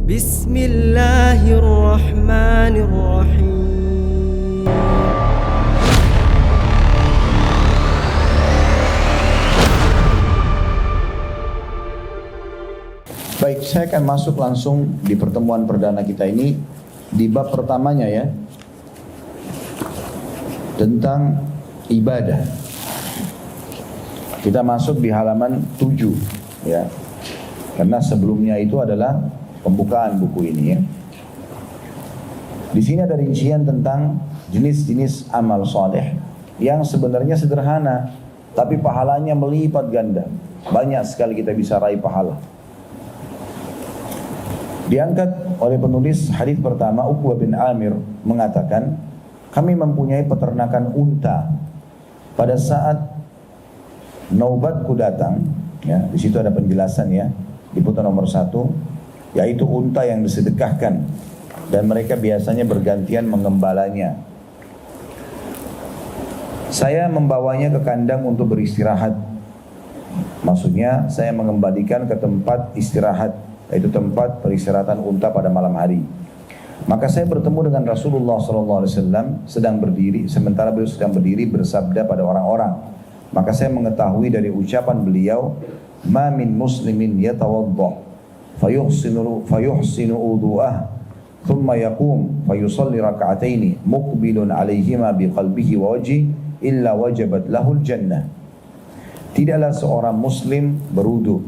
Bismillahirrahmanirrahim. Baik, saya akan masuk langsung di pertemuan perdana kita ini di bab pertamanya ya, tentang ibadah. Kita masuk di halaman 7 ya, karena sebelumnya itu adalah pembukaan buku ini ya. Di sini ada rincian tentang jenis-jenis amal soleh yang sebenarnya sederhana, tapi pahalanya melipat ganda. Banyak sekali kita bisa raih pahala. Diangkat oleh penulis hadis pertama, Uqbah bin Amir mengatakan, kami mempunyai peternakan unta. Pada saat naubatku datang, ya, di situ ada penjelasan ya, di putaran nomor 1, yaitu unta yang disedekahkan dan mereka biasanya bergantian mengembalanya. Saya membawanya ke kandang untuk beristirahat. Maksudnya saya mengembalikan ke tempat istirahat, yaitu tempat peristirahatan unta pada malam hari. Maka saya bertemu dengan Rasulullah SAW sedang berdiri, sementara beliau sedang berdiri bersabda pada orang-orang. Maka saya mengetahui dari ucapan beliau, "Ma min muslimin yatawadda fayuhsinu wudu'ah, thumma yaqum fayusalli raka'ataini muqbilun 'alaihima biqalbihi wa wajhi illa wajabat lahul jannah." Tidaklah seorang muslim berwudu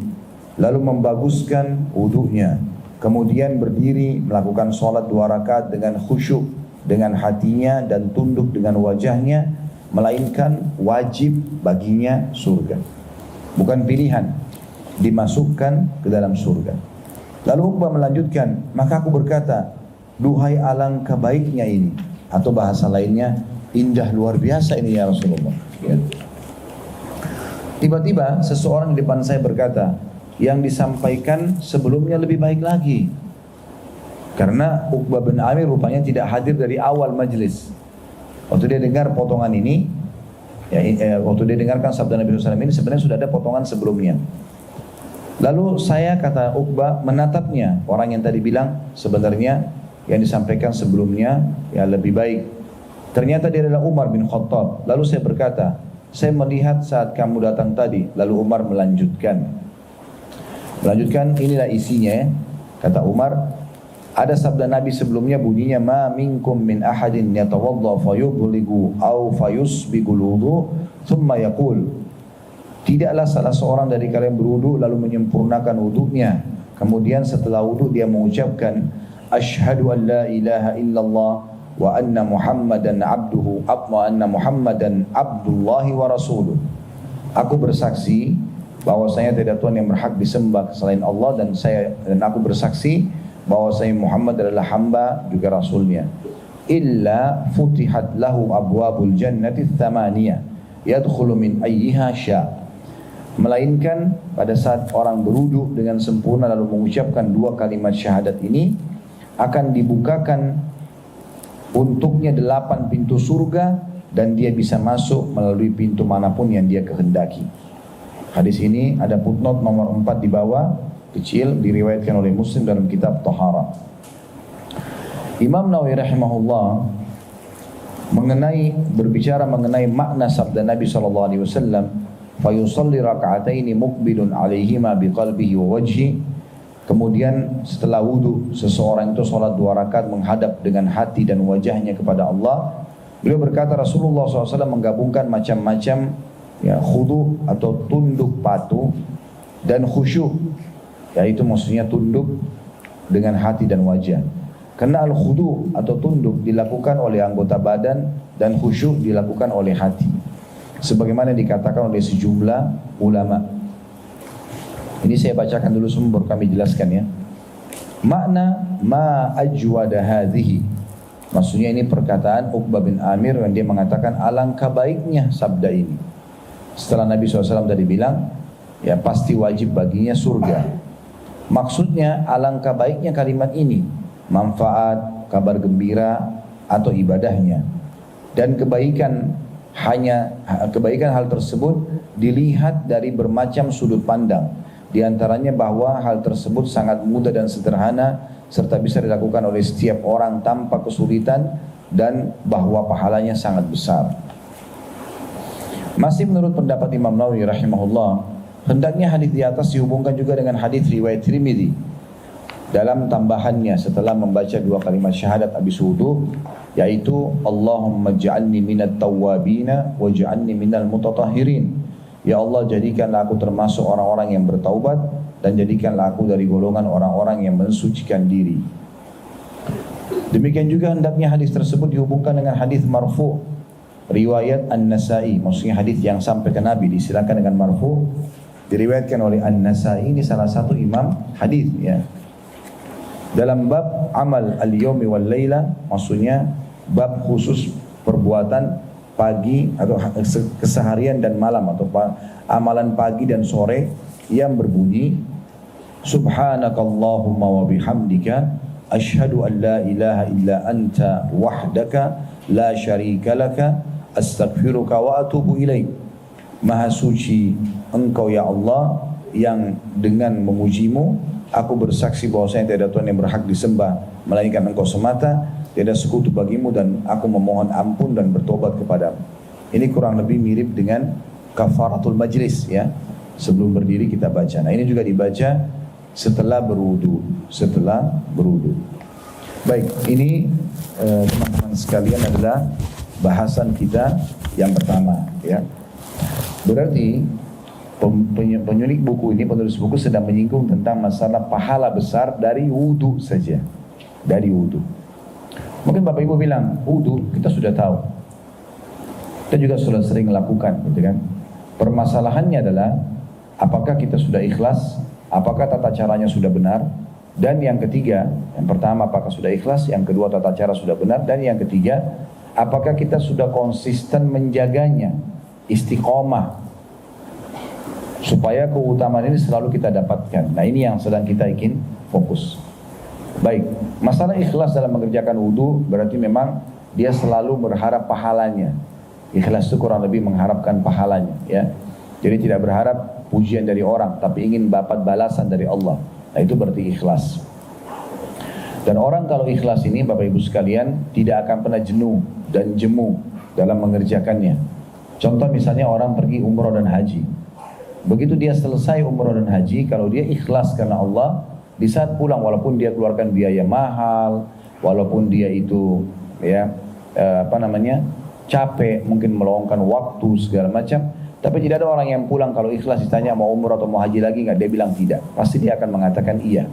lalu membaguskan wudunya, kemudian berdiri melakukan sholat 2 rakaat dengan khusyuk dengan hatinya dan tunduk dengan wajahnya, melainkan wajib baginya surga, bukan pilihan, dimasukkan ke dalam surga. Lalu Uqbah melanjutkan, maka aku berkata, duhai alangkah baiknya ini, atau bahasa lainnya, indah luar biasa ini ya Rasulullah ya. Tiba-tiba seseorang di depan saya berkata, yang disampaikan sebelumnya lebih baik lagi. Karena Uqbah bin Amir rupanya tidak hadir dari awal majelis. Waktu dia dengar potongan ini, waktu dia dengarkan sabda Nabi SAW ini, sebenarnya sudah ada potongan sebelumnya. Lalu saya, kata Uqbah, menatapnya. Orang yang tadi bilang sebenarnya yang disampaikan sebelumnya ya lebih baik. Ternyata dia adalah Umar bin Khattab. Lalu saya berkata, saya melihat saat kamu datang tadi. Lalu Umar melanjutkan, inilah isinya ya. Kata Umar, ada sabda Nabi sebelumnya bunyinya, ma minkum min ahadin yatawadda fayughligu aw fayusbigul wudu thumma yaqul, tidaklah salah seorang dari kalian berwudu lalu menyempurnakan wudunya, kemudian setelah wudu dia mengucapkan asyhadu an la ilaha illallah wa anna muhammadan abduhu wa anna muhammadan abdullahi wa rasuluh. Aku bersaksi bahwasanya tidak Tuhan yang berhak disembah selain Allah, dan aku bersaksi bahwasanya Muhammad adalah hamba juga rasulnya. Illa futihat lahu abwabul jannati tsamaniyah yadkhulu min ayyiha sya'. Melainkan pada saat orang berwudu dengan sempurna lalu mengucapkan 2 kalimat syahadat ini, akan dibukakan untuknya 8 pintu surga dan dia bisa masuk melalui pintu manapun yang dia kehendaki. Hadis ini ada footnote nomor 4 di bawah, kecil, diriwayatkan oleh Muslim dalam kitab Tahara. Imam Nawawi rahimahullah berbicara mengenai makna sabda Nabi SAW, fayusalli raka'ataini muqbilun alaihima biqalbihi wa wajhi. Kemudian setelah wudu seseorang itu sholat 2 rakaat menghadap dengan hati dan wajahnya kepada Allah. Beliau berkata, Rasulullah SAW menggabungkan macam-macam ya, khudu atau tunduk patuh dan khusyuk, yaitu maksudnya tunduk dengan hati dan wajah. Karena al-khudu atau tunduk dilakukan oleh anggota badan dan khusyuk dilakukan oleh hati, sebagaimana dikatakan oleh sejumlah ulama. Ini saya bacakan dulu semua baru kami jelaskan ya. Makna ma ajwada hadhihi, maksudnya ini perkataan Uqbah bin Amir yang dia mengatakan alangkah baiknya sabda ini. Setelah Nabi SAW tadi bilang, ya pasti wajib baginya surga. Maksudnya alangkah baiknya kalimat ini, manfaat, kabar gembira atau ibadahnya. Dan kebaikan hal tersebut dilihat dari bermacam sudut pandang. Di antaranya bahwa hal tersebut sangat mudah dan sederhana serta bisa dilakukan oleh setiap orang tanpa kesulitan dan bahwa pahalanya sangat besar. Masih menurut pendapat Imam Nawawi rahimahullah, hendaknya hadis di atas dihubungkan juga dengan hadis riwayat Tirmidzi dalam tambahannya setelah membaca dua kalimat syahadat habis wudu, yaitu Allahumma ja'alni minat tawwabina wa ja'alni minal mutatahhirin. Ya Allah, jadikanlah aku termasuk orang-orang yang bertaubat dan jadikanlah aku dari golongan orang-orang yang mensucikan diri. Demikian juga hendaknya hadis tersebut dihubungkan dengan hadis marfu' riwayat An-Nasa'i, maksudnya hadis yang sampai ke Nabi disilakan dengan marfu', diriwayatkan oleh An-Nasa'i, ini salah satu imam hadis ya. Dalam bab amal al-yawmi wal laila, maksudnya bab khusus perbuatan pagi atau keseharian dan malam atau amalan pagi dan sore yang berbunyi Subhanakallahumma wa bihamdika asyhadu an la ilaha illa anta wahdaka la syarika laka astaghfiruka wa atubu ilaik. Maha suci Engkau ya Allah, yang dengan memujimu aku bersaksi bahwasanya tiada Tuhan yang berhak disembah melainkan Engkau semata, tiada sekutu bagimu, dan aku memohon ampun dan bertobat kepadamu. Ini kurang lebih mirip dengan kafaratul majlis ya. Sebelum berdiri kita baca. Nah, ini juga dibaca setelah berwudu, Baik, ini teman-teman sekalian adalah bahasan kita yang pertama ya. Berarti penyulik buku ini, penulis buku sedang menyinggung tentang masalah pahala besar dari wudu saja. Dari wudu. Mungkin Bapak Ibu bilang, wudu kita sudah tahu. Kita juga sudah sering lakukan, gitu kan. Permasalahannya adalah apakah kita sudah ikhlas, apakah tata caranya sudah benar, dan yang ketiga, yang pertama apakah sudah ikhlas, yang kedua tata cara sudah benar, dan yang ketiga apakah kita sudah konsisten menjaganya, istiqomah, supaya keutamaan ini selalu kita dapatkan. Nah, ini yang sedang kita ingin fokus. Baik, masalah ikhlas dalam mengerjakan wudu berarti memang dia selalu berharap pahalanya. Ikhlas itu kurang lebih mengharapkan pahalanya ya. Jadi tidak berharap pujian dari orang, tapi ingin dapat balasan dari Allah. Nah, itu berarti ikhlas. Dan orang kalau ikhlas ini Bapak Ibu sekalian tidak akan pernah jenuh dan jemu dalam mengerjakannya. Contoh misalnya orang pergi umrah dan haji. Begitu dia selesai umrah dan haji, kalau dia ikhlas karena Allah, di saat pulang walaupun dia keluarkan biaya mahal, walaupun dia itu ya capek, mungkin meluangkan waktu segala macam, tapi tidak ada orang yang pulang kalau ikhlas ditanya mau umrah atau mau haji lagi nggak, dia bilang tidak, pasti dia akan mengatakan iya.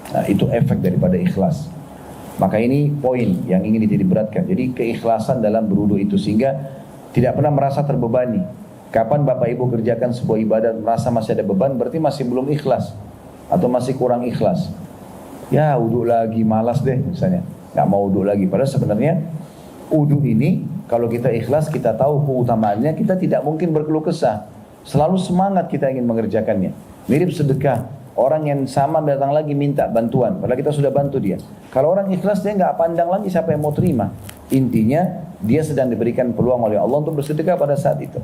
Nah, itu efek daripada ikhlas. Maka ini poin yang ingin dititikberatkan. Jadi keikhlasan dalam berwudu itu, sehingga tidak pernah merasa terbebani. Kapan Bapak Ibu kerjakan sebuah ibadah merasa masih ada beban, berarti masih belum ikhlas atau masih kurang ikhlas. Ya wudu lagi, malas deh misalnya, nggak mau wudu lagi. Padahal sebenarnya wudu ini kalau kita ikhlas, kita tahu keutamaannya, kita tidak mungkin berkeluh kesah. Selalu semangat kita ingin mengerjakannya. Mirip sedekah, orang yang sama datang lagi minta bantuan, padahal kita sudah bantu dia. Kalau orang ikhlas dia nggak pandang lagi siapa yang mau terima. Intinya dia sedang diberikan peluang oleh Allah untuk bersedekah pada saat itu.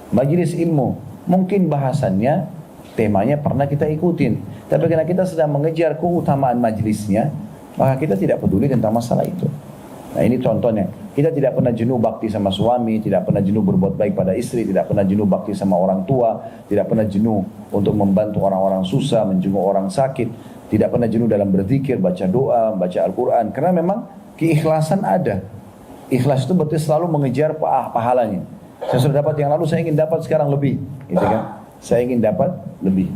Majelis ilmu, mungkin bahasannya temanya pernah kita ikutin, tapi karena kita sedang mengejar keutamaan majelisnya, maka kita tidak peduli tentang masalah itu. Nah, ini contohnya. Kita tidak pernah jenuh bakti sama suami, tidak pernah jenuh berbuat baik pada istri, tidak pernah jenuh bakti sama orang tua, tidak pernah jenuh untuk membantu orang-orang susah, menjenguk orang sakit, tidak pernah jenuh dalam berzikir, baca doa, baca Al-Quran, karena memang keikhlasan ada. Ikhlas itu berarti selalu mengejar pahalanya. Saya sudah dapat yang lalu, saya ingin dapat sekarang lebih, gitu kan? Saya ingin dapat lebih.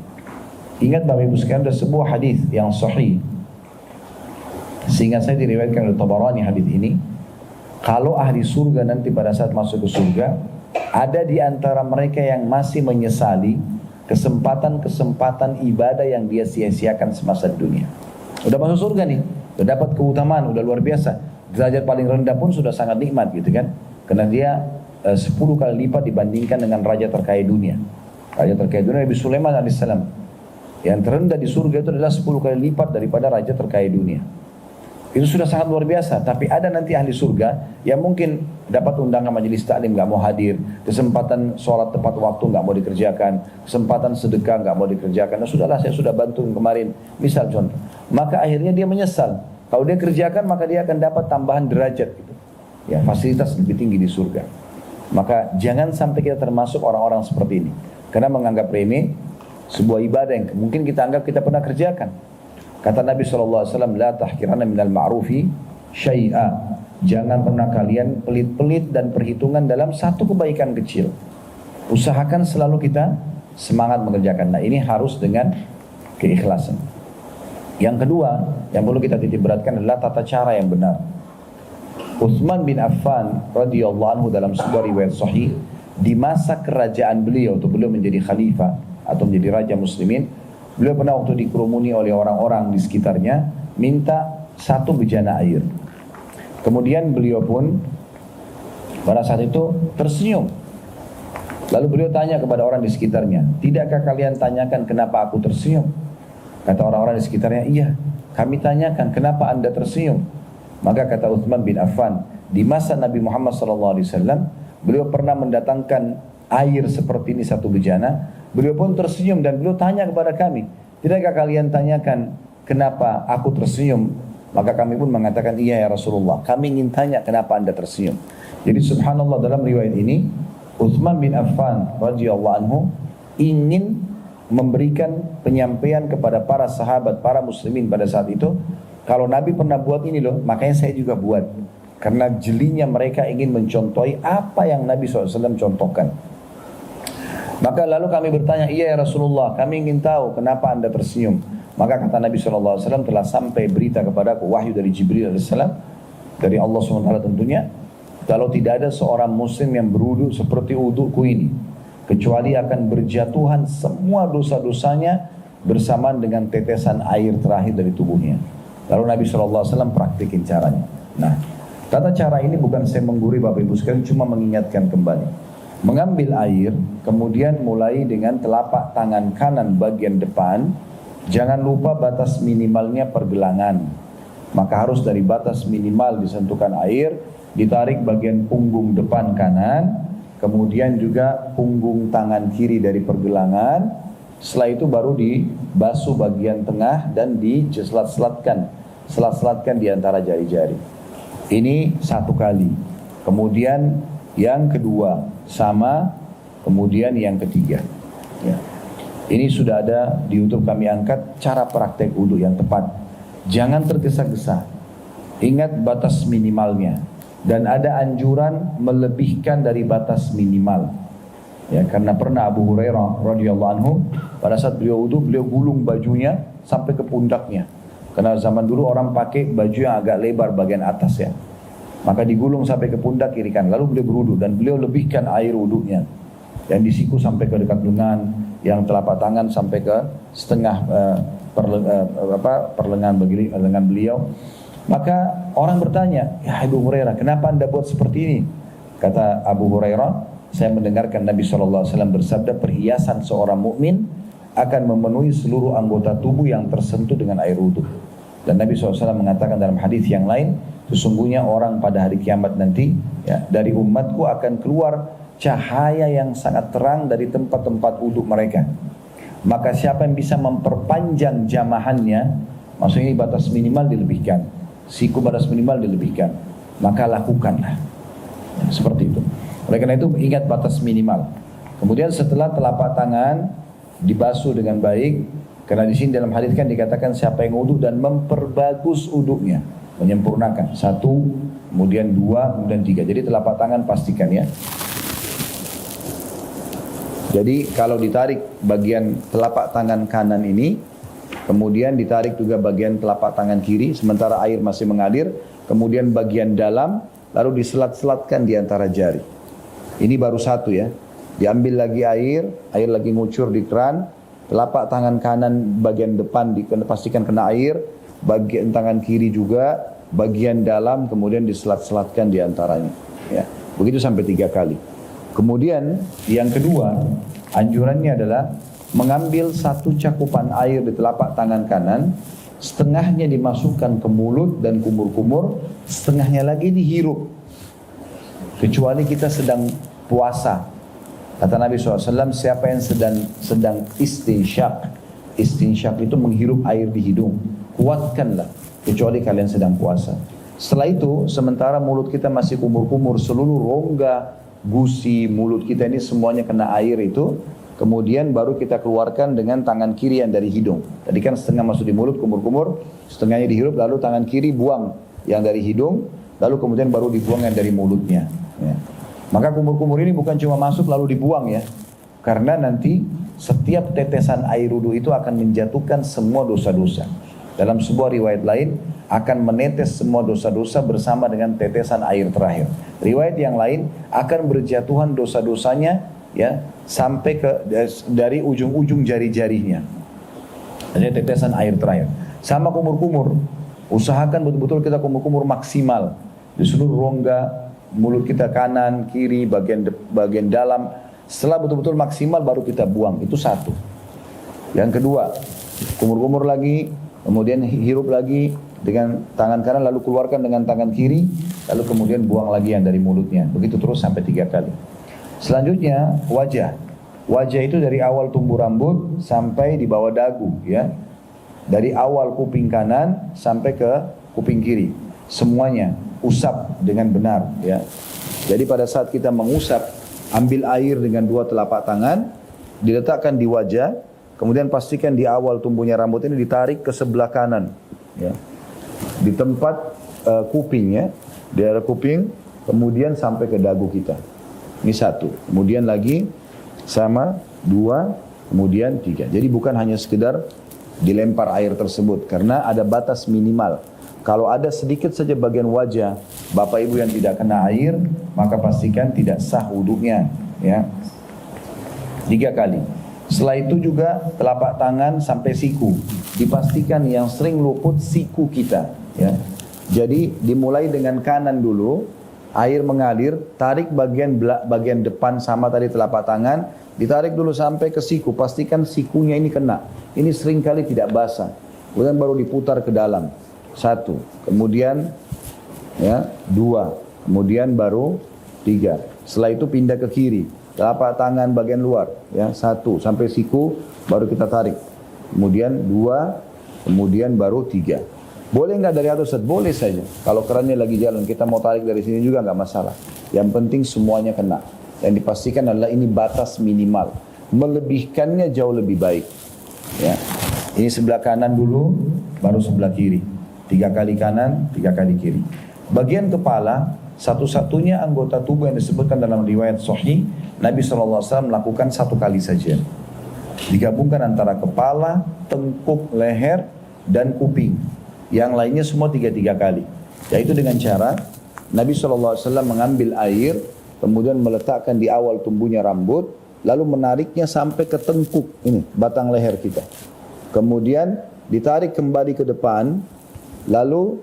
Ingat Bapak Ibu sekalian, ada sebuah hadis yang sahih, sehingga saya diriwayatkan oleh Tabarani hadis ini. Kalau ahli surga nanti pada saat masuk ke surga, ada di antara mereka yang masih menyesali kesempatan-kesempatan ibadah yang dia sia-siakan semasa di dunia. Udah masuk surga nih, udah dapat keutamaan, udah luar biasa. Derajat paling rendah pun sudah sangat nikmat, gitu kan? Karena dia 10 kali lipat dibandingkan dengan raja terkaya dunia. Raja terkaya dunia Nabi Sulaiman alaihissalam. Yang terendah di surga itu adalah 10 kali lipat daripada raja terkaya dunia. Itu sudah sangat luar biasa. Tapi ada nanti ahli surga yang mungkin dapat undangan majelis taklim nggak mau hadir, kesempatan sholat tepat waktu nggak mau dikerjakan, kesempatan sedekah nggak mau dikerjakan. Nah sudahlah, saya sudah bantu kemarin, misal contoh. Maka akhirnya dia menyesal. Kalau dia kerjakan maka dia akan dapat tambahan derajat gitu. Ya, fasilitas lebih tinggi di surga. Maka jangan sampai kita termasuk orang-orang seperti ini. Karena menganggap remeh sebuah ibadah yang mungkin kita anggap kita pernah kerjakan. Kata Nabi SAW, la tahkiranna minal ma'rufi syai'a. Jangan pernah kalian pelit-pelit dan perhitungan dalam satu kebaikan kecil. Usahakan selalu kita semangat mengerjakan. Nah ini harus dengan keikhlasan. Yang kedua, yang perlu kita titik beratkan adalah tata cara yang benar. Utsman bin Affan radhiyallahu anhu dalam sebuah riwayat sahih, di masa kerajaan beliau, atau beliau menjadi khalifah atau menjadi raja muslimin, beliau pernah waktu dikerumuni oleh orang-orang di sekitarnya minta satu bejana air. Kemudian beliau pun pada saat itu tersenyum. Lalu beliau tanya kepada orang di sekitarnya, tidakkah kalian tanyakan kenapa aku tersenyum? Kata orang-orang di sekitarnya, iya, kami tanyakan kenapa anda tersenyum. Maka kata Utsman bin Affan, di masa Nabi Muhammad SAW, beliau pernah mendatangkan air seperti ini satu bejana. Beliau pun tersenyum dan beliau tanya kepada kami, tidakkah kalian tanyakan kenapa aku tersenyum? Maka kami pun mengatakan, iya ya Rasulullah, kami ingin tanya kenapa anda tersenyum. Jadi subhanallah, dalam riwayat ini Utsman bin Affan radhiyallahu anhu ingin memberikan penyampaian kepada para sahabat, para muslimin pada saat itu, kalau Nabi pernah buat ini loh, makanya saya juga buat. Karena jelinya mereka ingin mencontohi apa yang Nabi SAW contohkan. Maka lalu kami bertanya, iya ya Rasulullah, kami ingin tahu kenapa anda tersenyum. Maka kata Nabi SAW, telah sampai berita kepadaku, wahyu dari Jibril AS, dari Allah SWT tentunya, kalau tidak ada seorang muslim yang berwudu seperti wuduku ini, kecuali akan berjatuhan semua dosa-dosanya bersamaan dengan tetesan air terakhir dari tubuhnya. Lalu Nabi SAW praktikin caranya. Nah, tata cara ini bukan saya menggurui Bapak Ibu sekalian, cuma mengingatkan kembali. Mengambil air, kemudian mulai dengan telapak tangan kanan bagian depan, jangan lupa batas minimalnya pergelangan. Maka harus dari batas minimal disentuhkan air, ditarik bagian punggung depan kanan, kemudian juga punggung tangan kiri dari pergelangan. Setelah itu baru dibasuh bagian tengah dan selat-selatkan di antara jari-jari. Ini satu kali. Kemudian yang kedua sama, kemudian yang ketiga. Ya. Ini sudah ada di YouTube kami angkat cara praktek wudu yang tepat. Jangan tergesa-gesa. Ingat batas minimalnya. Dan ada anjuran melebihkan dari batas minimal. Ya, karena pernah Abu Hurairah radhiyallahu anhu pada saat beliau wudu, beliau gulung bajunya sampai ke pundaknya. Karena zaman dulu orang pakai baju yang agak lebar bagian atas ya. Maka digulung sampai ke pundak kiri kanan. Lalu beliau berwudu dan beliau lebihkan air wudunya. Yang disiku sampai ke dekat lengan, yang telapak tangan sampai ke setengah perlengan beliau. Maka orang bertanya, ya Abu Hurairah, kenapa anda buat seperti ini? Kata Abu Hurairah, saya mendengarkan Nabi SAW bersabda, perhiasan seorang mukmin akan memenuhi seluruh anggota tubuh yang tersentuh dengan air wudu. Dan Nabi SAW mengatakan dalam hadis yang lain, sesungguhnya orang pada hari kiamat nanti, ya, dari umatku akan keluar cahaya yang sangat terang dari tempat-tempat wudu mereka. Maka siapa yang bisa memperpanjang jamahannya, maksudnya ini batas minimal dilebihkan, siku batas minimal dilebihkan, maka lakukanlah. Ya, seperti itu. Oleh karena itu ingat batas minimal. Kemudian setelah telapak tangan dibasuh dengan baik, karena di sini dalam hadis kan dikatakan siapa yang wudu dan memperbagus wudunya, menyempurnakan. 1, kemudian 2, kemudian 3. Jadi telapak tangan pastikan ya. Jadi kalau ditarik bagian telapak tangan kanan ini, kemudian ditarik juga bagian telapak tangan kiri, sementara air masih mengalir, kemudian bagian dalam, lalu diselat-selatkan di antara jari. Ini baru satu ya. Diambil lagi air lagi ngucur di keran, telapak tangan kanan bagian depan pastikan kena air, bagian tangan kiri juga, bagian dalam kemudian diselat-selatkan di antaranya. Ya. Begitu sampai 3 kali. Kemudian yang kedua, anjurannya adalah mengambil satu cakupan air di telapak tangan kanan, setengahnya dimasukkan ke mulut dan kumur-kumur, setengahnya lagi dihirup. Kecuali kita sedang puasa. Kata Nabi SAW, siapa yang sedang istinsyak. Istinsyak itu menghirup air di hidung. Kuatkanlah, kecuali kalian sedang puasa. Setelah itu, sementara mulut kita masih kumur-kumur, seluruh rongga, gusi, mulut kita ini semuanya kena air itu, kemudian baru kita keluarkan dengan tangan kiri yang dari hidung. Tadi kan setengah masuk di mulut, kumur-kumur, setengahnya dihirup, lalu tangan kiri buang yang dari hidung, lalu kemudian baru dibuang yang dari mulutnya. Ya. Maka kumur-kumur ini bukan cuma masuk lalu dibuang ya, karena nanti setiap tetesan air wudu itu akan menjatuhkan semua dosa-dosa. Dalam sebuah riwayat lain, akan menetes semua dosa-dosa bersama dengan tetesan air terakhir. Riwayat yang lain, akan berjatuhan dosa-dosanya ya sampai ke dari ujung-ujung jari-jarinya. Jadi tetesan air terakhir. Sama kumur-kumur, usahakan betul-betul kita kumur-kumur maksimal di seluruh rongga mulut kita, kanan, kiri, bagian dalam. Setelah betul-betul maksimal baru kita buang. Itu satu. Yang kedua, kumur-kumur lagi, kemudian hirup lagi dengan tangan kanan, lalu keluarkan dengan tangan kiri, lalu kemudian buang lagi yang dari mulutnya. Begitu terus sampai 3 kali. Selanjutnya wajah. Wajah itu dari awal tumbuh rambut sampai di bawah dagu ya. Dari awal kuping kanan sampai ke kuping kiri. Semuanya usap dengan benar ya. Jadi pada saat kita mengusap, ambil air dengan 2 telapak tangan, diletakkan di wajah, kemudian pastikan di awal tumbuhnya rambut ini ditarik ke sebelah kanan ya. Di tempat kuping ya, di daerah kuping, kemudian sampai ke dagu kita. Ini 1, kemudian lagi sama 2, kemudian 3. Jadi bukan hanya sekedar dilempar air tersebut, karena ada batas minimal. Kalau ada sedikit saja bagian wajah Bapak Ibu yang tidak kena air, maka pastikan tidak sah wudunya ya. 3 kali. Setelah itu juga telapak tangan sampai siku. Dipastikan yang sering luput siku kita ya. Jadi dimulai dengan kanan dulu, air mengalir, tarik bagian depan sama tadi telapak tangan, ditarik dulu sampai ke siku, pastikan sikunya ini kena. Ini sering kali tidak basah. Kemudian baru diputar ke dalam. 1, kemudian ya 2, kemudian baru 3. Setelah itu pindah ke kiri, telapak tangan bagian luar ya 1 sampai siku, baru kita tarik. Kemudian 2, kemudian baru 3. Boleh nggak dari atas? Boleh saja. Kalau kerannya lagi jalan, kita mau tarik dari sini juga nggak masalah. Yang penting semuanya kena. Yang dipastikan adalah ini batas minimal. Melebihkannya jauh lebih baik. Ya. Ini sebelah kanan dulu, baru sebelah kiri. 3 kali kanan, 3 kali kiri. Bagian kepala, satu-satunya anggota tubuh yang disebutkan dalam riwayat Sahih, Nabi SAW melakukan 1 kali saja. Digabungkan antara kepala, tengkuk, leher, dan kuping. Yang lainnya semua 3 kali. Yaitu dengan cara Nabi SAW mengambil air, kemudian meletakkan di awal tumbuhnya rambut, lalu menariknya sampai ke tengkuk ini, batang leher kita. Kemudian ditarik kembali ke depan, lalu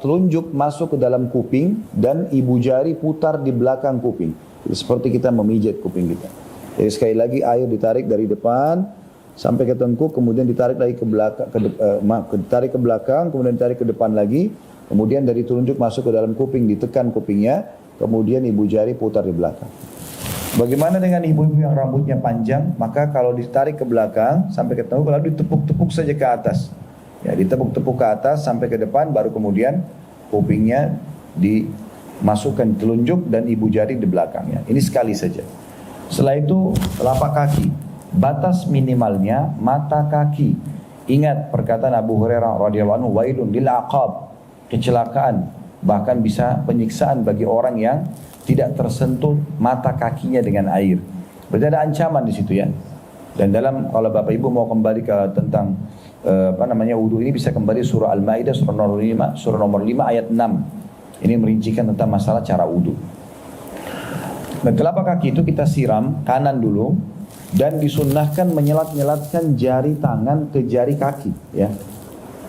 telunjuk masuk ke dalam kuping dan ibu jari putar di belakang kuping. Jadi seperti kita memijat kuping kita. Jadi sekali lagi air ditarik dari depan sampai ke tengkuk, kemudian ditarik lagi ke belakang, ditarik ke belakang, kemudian ditarik ke depan lagi, kemudian dari telunjuk masuk ke dalam kuping, ditekan kupingnya, kemudian ibu jari putar di belakang. Bagaimana dengan ibu-ibu yang rambutnya panjang? Maka kalau ditarik ke belakang sampai ke tengkuk, lalu ditepuk-tepuk saja ke atas. Ya, ditepuk-tepuk ke atas sampai ke depan, baru kemudian kupingnya dimasukkan telunjuk dan ibu jari di belakangnya. Ini sekali saja. Setelah itu telapak kaki. Batas minimalnya mata kaki. Ingat perkataan Abu Hurairah radhiyallahu anhu, wailun lil aqab, kecelakaan, bahkan bisa penyiksaan bagi orang yang tidak tersentuh mata kakinya dengan air. Berarti ada ancaman di situ ya. Dan dalam, kalau Bapak Ibu mau kembali ke tentang wudu ini, bisa kembali surah Al-Maidah surah nomor 5 ayat 6. Ini merincikan tentang masalah cara wudu. Nah, telapak kaki itu kita siram kanan dulu, dan disunnahkan menyelat-nyelatkan jari tangan ke jari kaki ya.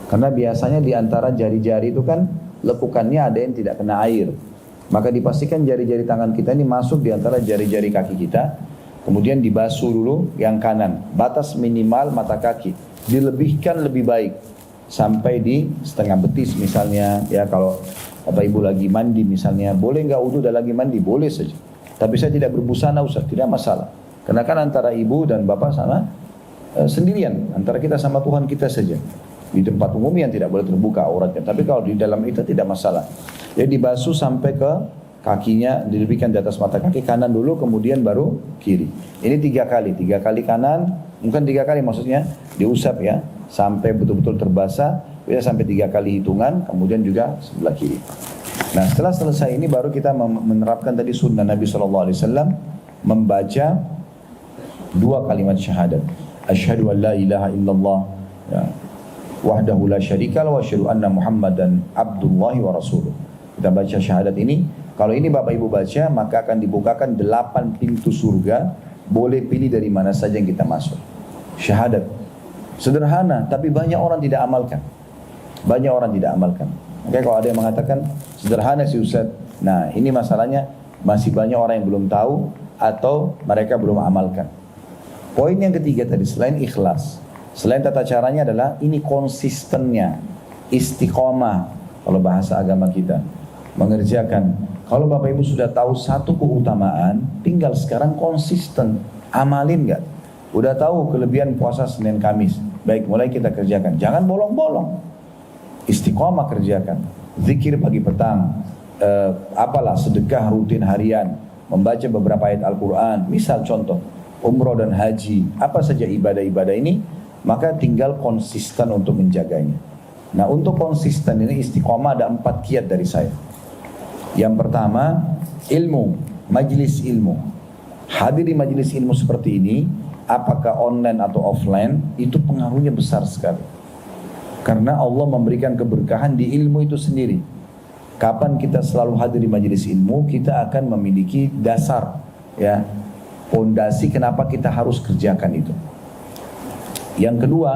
Karena biasanya di antara jari-jari itu kan lekukannya ada yang tidak kena air. Maka dipastikan jari-jari tangan kita ini masuk di antara jari-jari kaki kita. Kemudian dibasuh dulu yang kanan. Batas minimal mata kaki. Dilebihkan lebih baik. sampai di setengah betis misalnya. Ya kalau Bapak Ibu lagi mandi misalnya, boleh nggak wudhu dan lagi mandi? Boleh saja. Tapi saya tidak berbusana Ustaz, tidak masalah. Karena kan antara ibu dan bapak sama sendirian, antara kita sama Tuhan kita saja. Di tempat umum yang tidak boleh terbuka auratnya. Tapi kalau di dalam itu tidak masalah. Jadi dibasuh sampai ke kakinya, dilebihkan di atas mata kaki kanan dulu, kemudian baru kiri. Ini 3 kali, 3 kali kanan, bukan 3 kali maksudnya, diusap ya, sampai betul-betul terbasah. Bisa sampai 3 kali hitungan, kemudian juga sebelah kiri. Nah setelah selesai ini baru kita menerapkan tadi sunnah Nabi SAW, membaca 2 kalimat syahadat. Asyhadu an la ilaha illallah ya, wahdahu la syarika lahu wa asyhadu anna Muhammadan abdullahi wa rasuluh. Kita baca syahadat ini. Kalau ini Bapak Ibu baca, maka akan dibukakan 8 pintu surga. Boleh pilih dari mana saja yang kita masuk. Syahadat sederhana, tapi banyak orang tidak amalkan. Banyak orang tidak amalkan. Oke, kalau ada yang mengatakan sederhana sih Ustaz. Nah ini masalahnya, masih banyak orang yang belum tahu atau mereka belum amalkan. Poin yang ketiga tadi, selain ikhlas, selain tata caranya adalah ini konsistennya, istiqomah kalau bahasa agama kita, mengerjakan. Kalau Bapak Ibu sudah tahu satu keutamaan, tinggal sekarang konsisten, amalin nggak? Udah tahu kelebihan puasa Senin Kamis, baik mulai kita kerjakan, jangan bolong-bolong, istiqomah kerjakan, zikir pagi petang, sedekah rutin harian, membaca beberapa ayat Al-Quran, misal contoh, umroh dan haji, apa saja ibadah-ibadah ini, maka tinggal konsisten untuk menjaganya. Nah untuk konsisten ini istiqomah ada 4 kiat dari saya. Yang pertama, ilmu, majlis ilmu. Hadir di majlis ilmu seperti ini, apakah online atau offline, itu pengaruhnya besar sekali. Karena Allah memberikan keberkahan di ilmu itu sendiri. Kapan kita selalu hadir di majlis ilmu, kita akan memiliki dasar, ya, fondasi kenapa kita harus kerjakan itu. Yang kedua,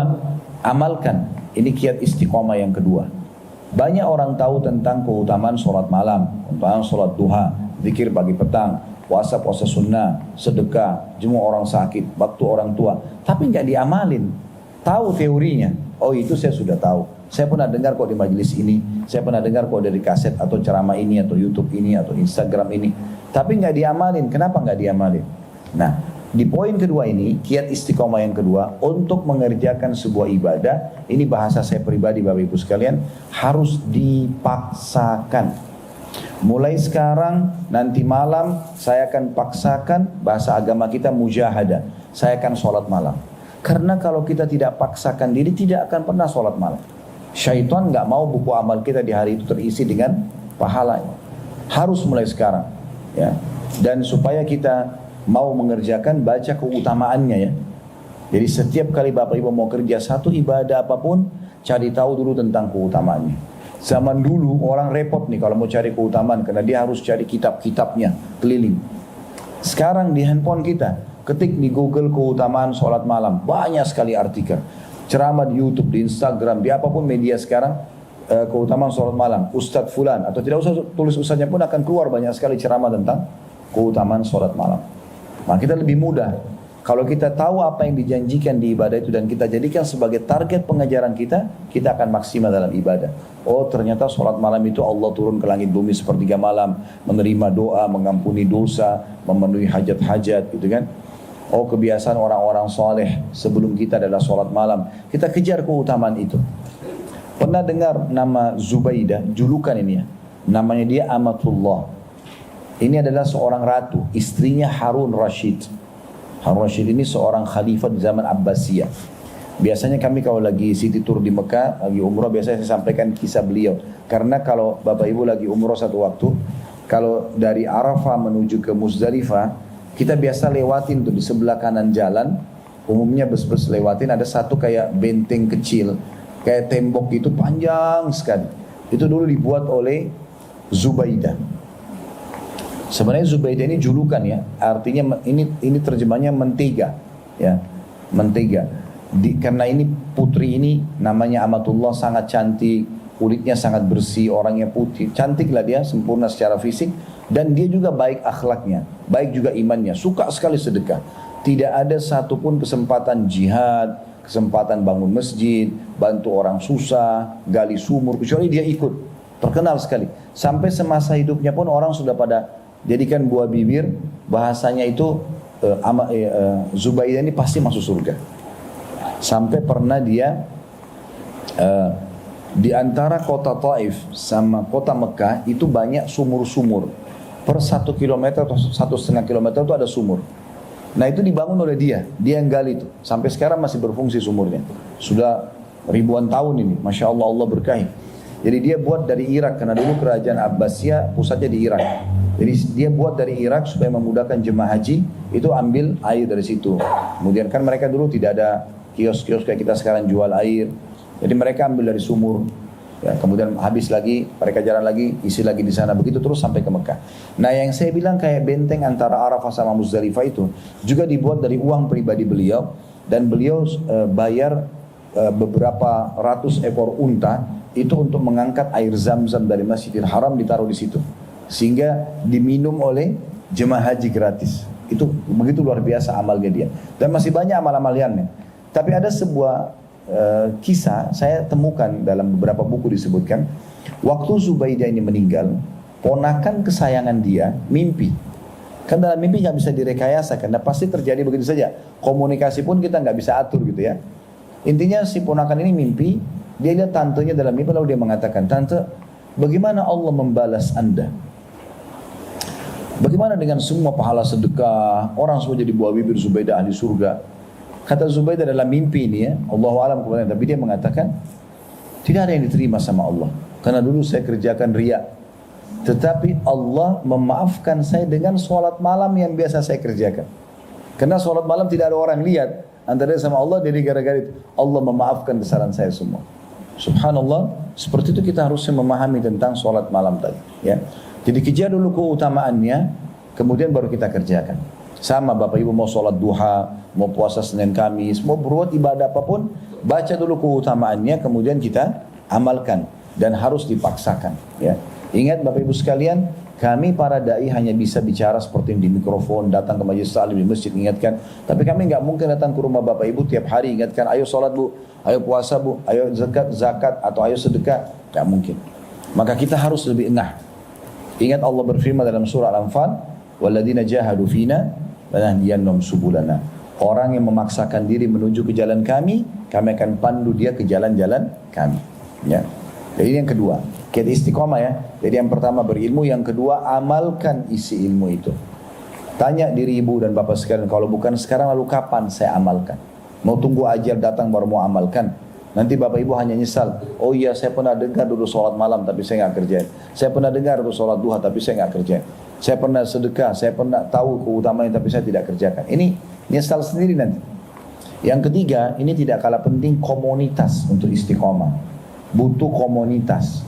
amalkan. Ini kiat istiqomah yang kedua. Banyak orang tahu tentang keutamaan sholat malam, keutamaan sholat duha, zikir pagi petang, puasa sunnah, sedekah, jenguk orang sakit, waktu orang tua, tapi nggak diamalin. Tahu teorinya, oh itu saya sudah tahu. Saya pernah dengar kok di majelis ini, saya pernah dengar kok dari kaset atau ceramah ini atau YouTube ini atau Instagram ini, tapi nggak diamalin. Kenapa nggak diamalin? Nah, di poin kedua ini, kiat istiqomah yang kedua, untuk mengerjakan sebuah ibadah, ini bahasa saya pribadi Bapak Ibu sekalian, harus dipaksakan. Mulai sekarang, nanti malam, saya akan paksakan, bahasa agama kita mujahadah, saya akan sholat malam. Karena kalau kita tidak paksakan diri, tidak akan pernah sholat malam. Syaitan nggak mau buku amal kita di hari itu terisi dengan pahala. Harus mulai sekarang, ya. Dan supaya kita mau mengerjakan, baca keutamaannya ya. Jadi setiap kali Bapak Ibu mau kerja satu ibadah apapun, cari tahu dulu tentang keutamaannya. Zaman dulu orang repot nih kalau mau cari keutamaan, karena dia harus cari kitab-kitabnya keliling. Sekarang di handphone kita, ketik di Google keutamaan sholat malam, banyak sekali artikel. Ceramah di YouTube, di Instagram, di apapun media sekarang, keutamaan sholat malam, Ustadz Fulan, atau tidak usah tulis ustadznya pun akan keluar banyak sekali ceramah tentang keutamaan sholat malam. Maka kita lebih mudah. Kalau kita tahu apa yang dijanjikan di ibadah itu dan kita jadikan sebagai target pengejaran kita, kita akan maksimal dalam ibadah. Oh ternyata sholat malam itu Allah turun ke langit bumi sepertiga malam, menerima doa, mengampuni dosa, memenuhi hajat-hajat gitu kan. Oh kebiasaan orang-orang soleh sebelum kita adalah sholat malam. Kita kejar keutamaan itu. Pernah dengar nama Zubaidah, julukan ini ya. Namanya dia Amatullah. Ini adalah seorang ratu, istrinya Harun Rashid. Harun Rashid ini seorang khalifah di zaman Abbasiyah. Biasanya kami kalau lagi city tour di Mekah, lagi umrah, biasanya saya sampaikan kisah beliau. Karena kalau Bapak Ibu lagi umrah satu waktu, kalau dari Arafah menuju ke Muzdalifah, kita biasa lewatin tuh di sebelah kanan jalan, umumnya bus-bus lewatin, ada satu kayak benteng kecil, kayak tembok itu panjang sekali. Itu dulu dibuat oleh Zubaidah. Sebenarnya Zubaidah ini julukan ya, artinya ini terjemahnya mentega, ya, mentega. Karena ini putri ini namanya Amatullah, sangat cantik, kulitnya sangat bersih, orangnya putih, cantik lah dia, sempurna secara fisik, dan dia juga baik akhlaknya, baik juga imannya, suka sekali sedekah. Tidak ada satupun kesempatan jihad, kesempatan bangun masjid, bantu orang susah, gali sumur, kecuali dia ikut. Terkenal sekali. Sampai semasa hidupnya pun orang sudah pada jadikan buah bibir, bahasanya itu Zubaidah ini pasti masuk surga. Sampai pernah dia di antara kota Taif sama kota Mekah itu banyak sumur-sumur. Per 1 kilometer atau 1,5 kilometer itu ada sumur. Nah itu dibangun oleh dia yang gali itu. Sampai sekarang masih berfungsi sumurnya. Sudah ribuan tahun ini, Masya Allah, Allah berkahi. Jadi dia buat dari Irak, karena dulu kerajaan Abbasiyah pusatnya di Irak. Jadi dia buat dari Irak supaya memudahkan jemaah haji, itu ambil air dari situ. Kemudian kan mereka dulu tidak ada kios-kios kayak kita sekarang jual air. Jadi mereka ambil dari sumur. Ya, kemudian habis lagi, mereka jalan lagi, isi lagi di sana, begitu terus sampai ke Mekah. Nah yang saya bilang kayak benteng antara Arafah sama Muzdalifah itu juga dibuat dari uang pribadi beliau, dan beliau bayar beberapa ratus ekor unta itu untuk mengangkat air zam-zam dari Masjidil Haram, ditaruh di situ sehingga diminum oleh jemaah haji gratis. Itu begitu luar biasa amalnya dia, dan masih banyak amal-amal lainnya. Tapi ada sebuah kisah saya temukan dalam beberapa buku disebutkan, waktu Zubaidah ini meninggal, ponakan kesayangan dia mimpi. Kan dalam mimpi nggak bisa direkayasa, karena pasti terjadi begitu saja. Komunikasi pun kita nggak bisa atur gitu ya. Intinya si ponakan ini mimpi, dia lihat tantenya dalam mimpi, lalu dia mengatakan, "Tante, bagaimana Allah membalas Anda? Bagaimana dengan semua pahala sedekah, orang semua jadi buah bibir Zubaidah ahli surga?" Kata Zubaidah dalam mimpi ini ya, Allahu a'lam kemudian, tapi dia mengatakan tidak ada yang diterima sama Allah, karena dulu saya kerjakan riya. Tetapi Allah memaafkan saya dengan sholat malam yang biasa saya kerjakan. Karena sholat malam tidak ada orang lihat antara sama Allah, jadi gara-gara itu Allah memaafkan kesalahan saya semua. Subhanallah, seperti itu kita harusnya memahami tentang sholat malam tadi. Ya, jadi kejar dulu keutamaannya, kemudian baru kita kerjakan. Sama Bapak Ibu mau sholat duha, mau puasa Senin Kamis, mau berbuat ibadah apapun, baca dulu keutamaannya, kemudian kita amalkan, dan harus dipaksakan. Ya. Ingat Bapak Ibu sekalian, kami para dai hanya bisa bicara seperti di mikrofon, datang ke majelis taklim di masjid, ingatkan. Tapi kami nggak mungkin datang ke rumah Bapak Ibu tiap hari ingatkan, ayo sholat Bu, ayo puasa Bu, ayo zakat atau ayo sedekah, nggak mungkin. Maka kita harus lebih engah. Ingat Allah berfirman dalam surah Al-Anfal, "Walladzina jahadu fina lanahdiyannahum subulana." Orang yang memaksakan diri menuju ke jalan kami akan pandu dia ke jalan-jalan kami. Ya. Jadi yang kedua, kita istiqomah ya. Jadi yang pertama berilmu, yang kedua amalkan isi ilmu itu. Tanya diri ibu dan bapak sekalian, kalau bukan sekarang lalu kapan saya amalkan? Mau tunggu ajal datang baru mau amalkan? Nanti bapak ibu hanya nyesal, oh iya saya pernah dengar dulu sholat malam tapi saya nggak kerjain. Saya pernah dengar dulu sholat duha tapi saya nggak kerjain. Saya pernah sedekah, saya pernah tahu keutamaan tapi saya tidak kerjakan. Ini nyesal sendiri nanti. Yang ketiga, ini tidak kalah penting, komunitas untuk istiqomah. Butuh komunitas.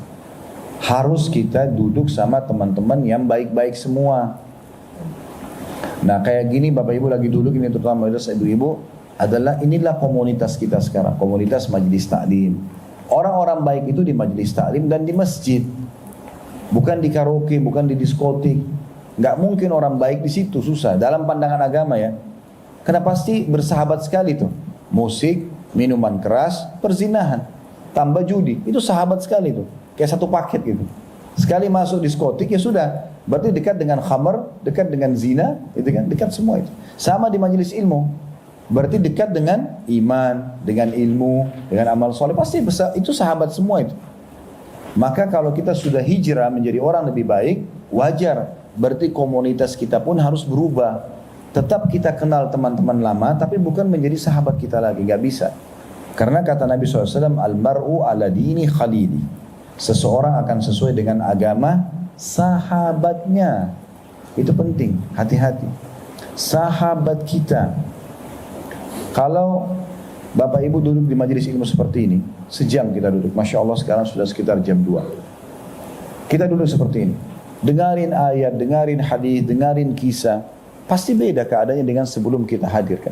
Harus kita duduk sama teman-teman yang baik-baik semua. Nah kayak gini Bapak Ibu lagi duduk ini, terutama ibu-ibu, adalah inilah komunitas kita sekarang, komunitas majelis taklim. Orang-orang baik itu di majelis taklim dan di masjid, bukan di karaoke, bukan di diskotik. Nggak mungkin orang baik di situ, susah. Dalam pandangan agama ya, karena pasti bersahabat sekali tuh. Musik, minuman keras, perzinahan, tambah judi, itu sahabat sekali tuh. Kayak satu paket gitu. Sekali masuk diskotik ya sudah, berarti dekat dengan khamar, dekat dengan zina, itu kan dekat semua itu. Sama di majelis ilmu. Berarti dekat dengan iman, dengan ilmu, dengan amal soleh, pasti itu sahabat semua itu. Maka kalau kita sudah hijrah menjadi orang lebih baik, wajar. Berarti komunitas kita pun harus berubah. Tetap kita kenal teman-teman lama, tapi bukan menjadi sahabat kita lagi, gak bisa. Karena kata Nabi SAW, Al-mar'u ala dini khalili. Seseorang akan sesuai dengan agama sahabatnya. Itu penting, hati-hati. Sahabat kita. Kalau Bapak Ibu duduk di majelis ilmu seperti ini, sejam kita duduk. Masya Allah sekarang sudah sekitar jam 2. Kita duduk seperti ini. Dengarin ayat, dengarin hadis, dengarin kisah. Pasti beda keadaannya dengan sebelum kita hadirkan.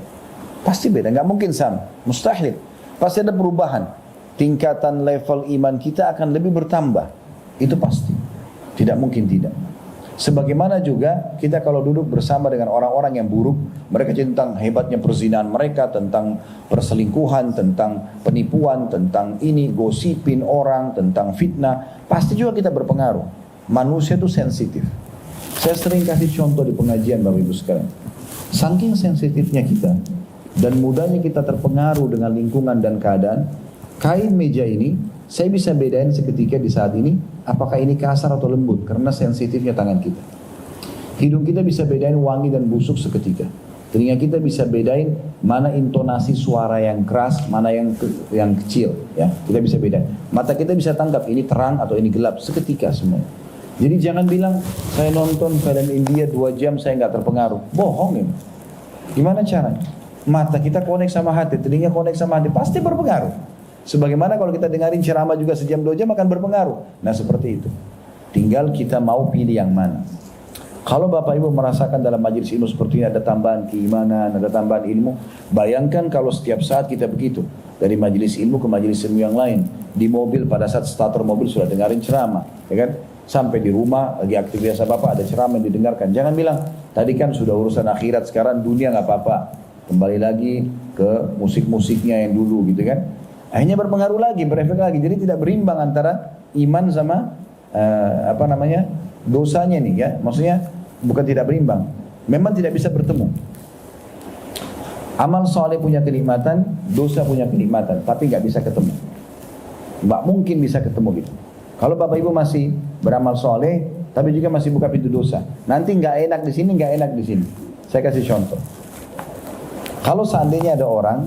Pasti beda, nggak mungkin sama. Mustahil. Pasti ada perubahan. Tingkatan level iman kita akan lebih bertambah. Itu pasti. Tidak mungkin tidak. Sebagaimana juga kita kalau duduk bersama dengan orang-orang yang buruk, mereka cerita tentang hebatnya perzinahan mereka, tentang perselingkuhan, tentang penipuan, tentang ini, gosipin orang, tentang fitnah, pasti juga kita berpengaruh. Manusia itu sensitif. Saya sering kasih contoh di pengajian Bapak Ibu sekalian. Saking sensitifnya kita dan mudahnya kita terpengaruh dengan lingkungan dan keadaan, kain meja ini saya bisa bedain seketika di saat ini apakah ini kasar atau lembut karena sensitifnya tangan kita. Hidung kita bisa bedain wangi dan busuk seketika. Telinga kita bisa bedain mana intonasi suara yang keras, mana yang kecil, ya. Kita bisa bedain. Mata kita bisa tangkap ini terang atau ini gelap seketika semua. Jadi jangan bilang saya nonton film India 2 jam saya nggak terpengaruh. Bohong ini. Gimana caranya? Mata kita connect sama hati, telinga connect sama hati, pasti berpengaruh. Sebagaimana kalau kita dengarin ceramah juga sejam 2 jam akan berpengaruh. Nah seperti itu. Tinggal kita mau pilih yang mana. Kalau Bapak Ibu merasakan dalam majelis ilmu seperti ini ada tambahan keimanan, ada tambahan ilmu. Bayangkan kalau setiap saat kita begitu. Dari majelis ilmu ke majelis ilmu yang lain. Di mobil pada saat starter mobil sudah dengarin ceramah. Ya kan? Sampai di rumah lagi aktivitas apa ada ceramah yang didengarkan. Jangan bilang tadi kan sudah urusan akhirat, sekarang dunia nggak apa-apa. Kembali lagi ke musik-musiknya yang dulu gitu kan. Akhirnya berpengaruh lagi, berefek lagi. Jadi tidak berimbang antara iman sama dosanya nih ya. Maksudnya bukan tidak berimbang. Memang tidak bisa bertemu. Amal soleh punya kenikmatan, dosa punya kenikmatan, tapi nggak bisa ketemu. Nggak mungkin bisa ketemu gitu. Kalau Bapak Ibu masih beramal soleh, tapi juga masih buka pintu dosa. Nanti nggak enak di sini, nggak enak di sini. Saya kasih contoh. Kalau seandainya ada orang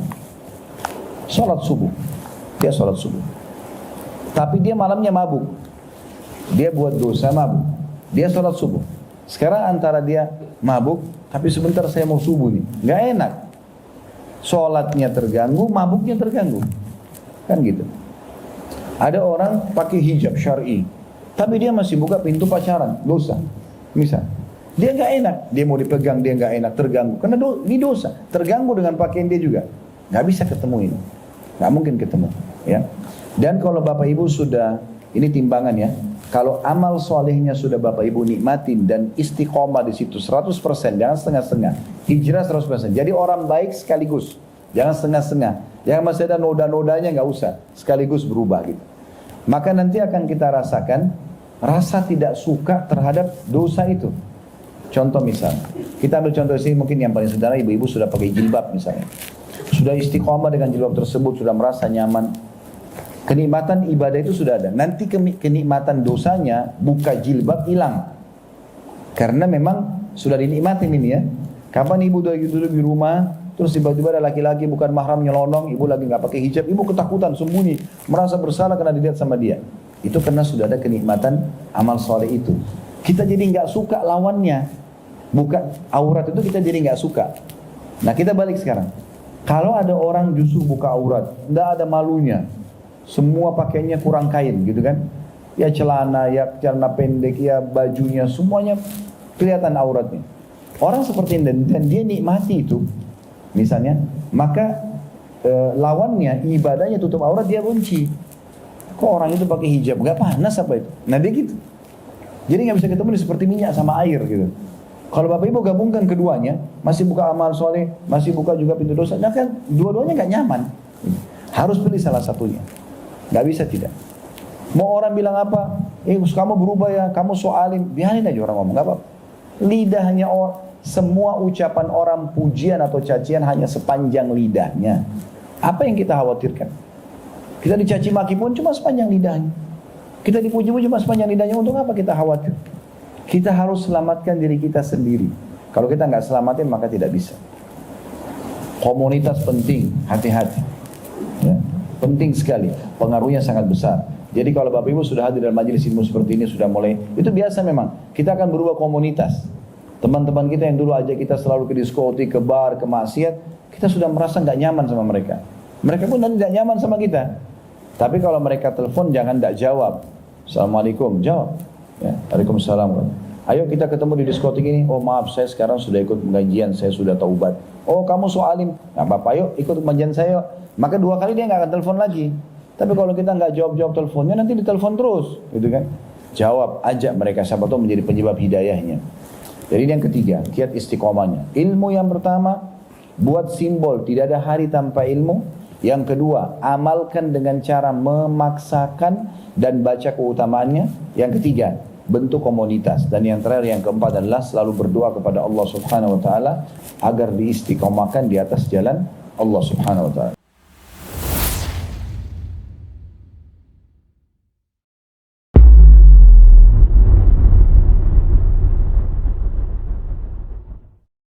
sholat subuh. Dia sholat subuh. Tapi dia malamnya mabuk. Dia buat dosa mabuk. Dia sholat subuh. Sekarang antara dia mabuk, tapi sebentar saya mau subuh nih. Gak enak. Sholatnya terganggu, mabuknya terganggu. Kan gitu. Ada orang pakai hijab syar'i. Tapi dia masih buka pintu pacaran. Dosa. Misal. Dia gak enak. Dia mau dipegang, dia gak enak. Terganggu. Karena ini dosa. Terganggu dengan pakaian dia juga. Gak bisa ketemu ini. Gak mungkin ketemu. Ya. Dan kalau Bapak Ibu sudah, ini timbangan ya, kalau amal solehnya sudah Bapak Ibu nikmatin dan istiqomah di situ 100%, jangan setengah-setengah, hijrah 100%, jadi orang baik sekaligus, jangan setengah-setengah, jangan masih ada noda-nodanya, nggak usah, sekaligus berubah gitu. Maka nanti akan kita rasakan rasa tidak suka terhadap dosa itu. Contoh misal, kita ambil contoh sini mungkin yang paling sederhana, ibu-ibu sudah pakai jilbab misalnya, sudah istiqomah dengan jilbab tersebut, sudah merasa nyaman. Kenikmatan ibadah itu sudah ada. Nanti kenikmatan dosanya buka jilbab hilang. Karena memang sudah dinikmatin ini ya. Kapan ibu duduk di rumah, terus tiba-tiba ada laki-laki bukan mahram nyelonong, ibu lagi nggak pakai hijab, ibu ketakutan, sembunyi, merasa bersalah karena dilihat sama dia. Itu karena sudah ada kenikmatan amal soleh itu. Kita jadi nggak suka lawannya. Buka aurat itu kita jadi nggak suka. Nah kita balik sekarang. Kalau ada orang justru buka aurat, nggak ada malunya. Semua pakainya kurang kain gitu kan. Ya celana pendek, ya bajunya, semuanya kelihatan auratnya. Orang seperti ini dan dia nikmati itu. Misalnya, maka lawannya ibadahnya tutup aurat dia benci. Kok orang itu pakai hijab? Gak panas apa itu? Nah dia gitu. Jadi gak bisa ketemu seperti minyak sama air gitu. Kalau Bapak Ibu gabungkan keduanya, masih buka amal soleh, masih buka juga pintu dosa, nah kan dua-duanya gak nyaman. Harus pilih salah satunya. Gak bisa tidak. Mau orang bilang apa? Kamu berubah ya, kamu so alim. Biarin aja orang ngomong, gak apa-apa. Lidahnya semua ucapan orang pujian atau cacian hanya sepanjang lidahnya. Apa yang kita khawatirkan? Kita dicaci maki pun cuma sepanjang lidahnya. Kita dipuji pun cuma sepanjang lidahnya. Untuk apa kita khawatir? Kita harus selamatkan diri kita sendiri. Kalau kita nggak selamatin maka tidak bisa. Komunitas penting, hati-hati. Ya. Penting sekali, pengaruhnya sangat besar. Jadi kalau Bapak Ibu sudah hadir dalam majelis ilmu seperti ini, sudah mulai, itu biasa memang. Kita akan berubah komunitas. Teman-teman kita yang dulu ajak kita selalu ke diskotik, ke bar, ke maksiat, kita sudah merasa nggak nyaman sama mereka. Mereka pun tidak nyaman sama kita. Tapi kalau mereka telepon jangan tidak jawab. Assalamualaikum, jawab. Ya, Waalaikumsalam. Ayo kita ketemu di diskotik ini. Oh maaf, saya sekarang sudah ikut pengajian, saya sudah taubat. Oh kamu so alim, nggak apa-apa, yuk ikut pengajian saya. Maka 2 kali dia nggak akan telepon lagi. Tapi kalau kita nggak jawab-jawab teleponnya, nanti ditelepon terus, gitu kan? jawab, ajak mereka, siapa tahu menjadi penyebab hidayahnya. Jadi ini yang ketiga, kiat istiqomahnya. Ilmu yang pertama, buat simbol tidak ada hari tanpa ilmu. Yang kedua, amalkan dengan cara memaksakan dan baca keutamaannya. Yang ketiga, bentuk komunitas. Dan yang terakhir, yang keempat adalah selalu berdoa kepada Allah Subhanahu wa taala agar diistiqomahkan di atas jalan Allah Subhanahu wa taala.